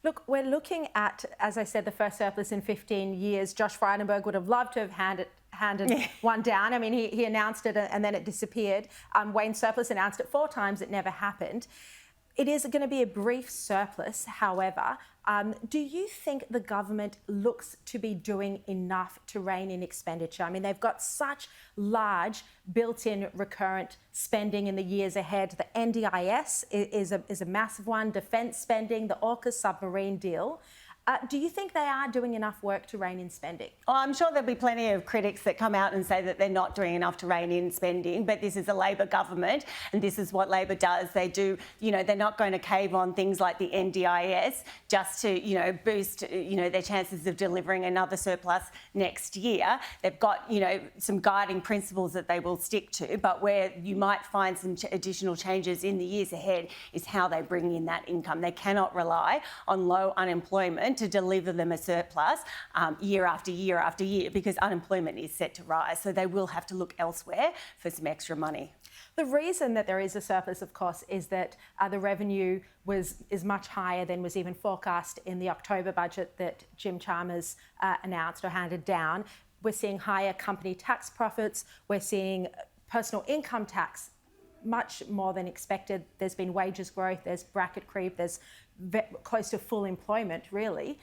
Look, we're looking at, as I said, the first surplus in 15 years. Josh Frydenberg would have loved to have handed one down. I mean, he announced it and then it disappeared. Wayne Surplus announced it 4 times. It never happened. It is going to be a brief surplus, however. Do you think the government looks to be doing enough to rein in expenditure? I mean, they've got such large built-in recurrent spending in the years ahead. The NDIS is a massive one, defence spending, the AUKUS submarine deal. Do you think they are doing enough work to rein in spending? Oh, I'm sure there'll be plenty of critics that come out and say that they're not doing enough to rein in spending, but this is a Labor government and this is what Labor does. They do, they're not going to cave on things like the NDIS just to, boost, their chances of delivering another surplus next year. They've got, some guiding principles that they will stick to, but where you might find some additional changes in the years ahead is how they bring in that income. They cannot rely on low unemployment to deliver them a surplus year after year after year, because unemployment is set to rise. So they will have to look elsewhere for some extra money. The reason that there is a surplus, of course, is that the revenue is much higher than was even forecast in the October budget that Jim Chalmers announced or handed down. We're seeing higher company tax profits. We're seeing personal income tax much more than expected. There's been wages growth, there's bracket creep, there's close to full employment, really.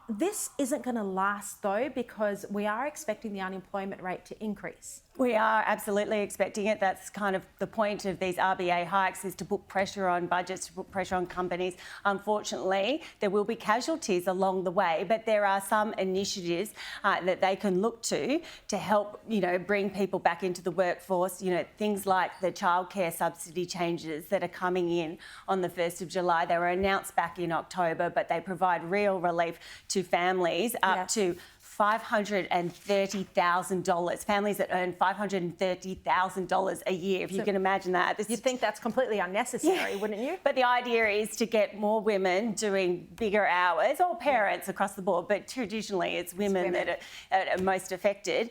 This isn't going to last, though, because we are expecting the unemployment rate to increase. We are absolutely expecting it. That's kind of the point of these RBA hikes, is to put pressure on budgets, to put pressure on companies. Unfortunately, there will be casualties along the way, but there are some initiatives that they can look to help, bring people back into the workforce. Things like the childcare subsidy changes that are coming in on the 1st of July. They were announced back in October, but they provide real relief to families up to $530,000. Families that earn $530,000 a year, if you can imagine that. You'd think that's completely unnecessary, wouldn't you? But the idea is to get more women doing bigger hours, or parents across the board, but traditionally it's women that are most affected,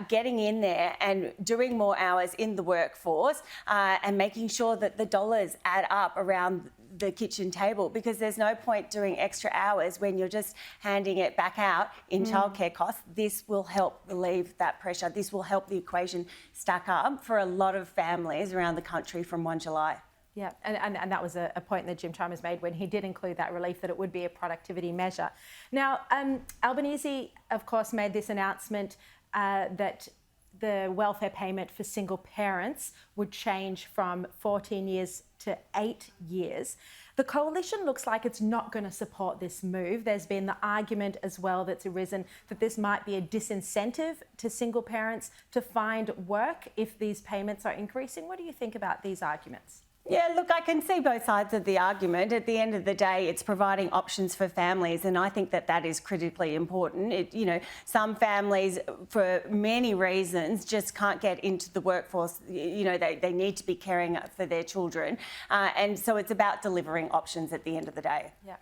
getting in there and doing more hours in the workforce and making sure that the dollars add up around the kitchen table, because there's no point doing extra hours when you're just handing it back out in childcare costs. This will help relieve that pressure. This will help the equation stack up for a lot of families around the country from 1 July. Yeah, and that was a point that Jim Chalmers made when he did include that relief, that it would be a productivity measure. Now, Albanese, of course, made this announcement that the welfare payment for single parents would change from 14 years to 8 years. The coalition looks like it's not going to support this move. There's been the argument as well that's arisen that this might be a disincentive to single parents to find work if these payments are increasing. What do you think about these arguments? Yeah, look, I can see both sides of the argument. At the end of the day, it's providing options for families, and I think that is critically important. Some families, for many reasons, just can't get into the workforce. They need to be caring for their children, and so it's about delivering options at the end of the day. Yeah.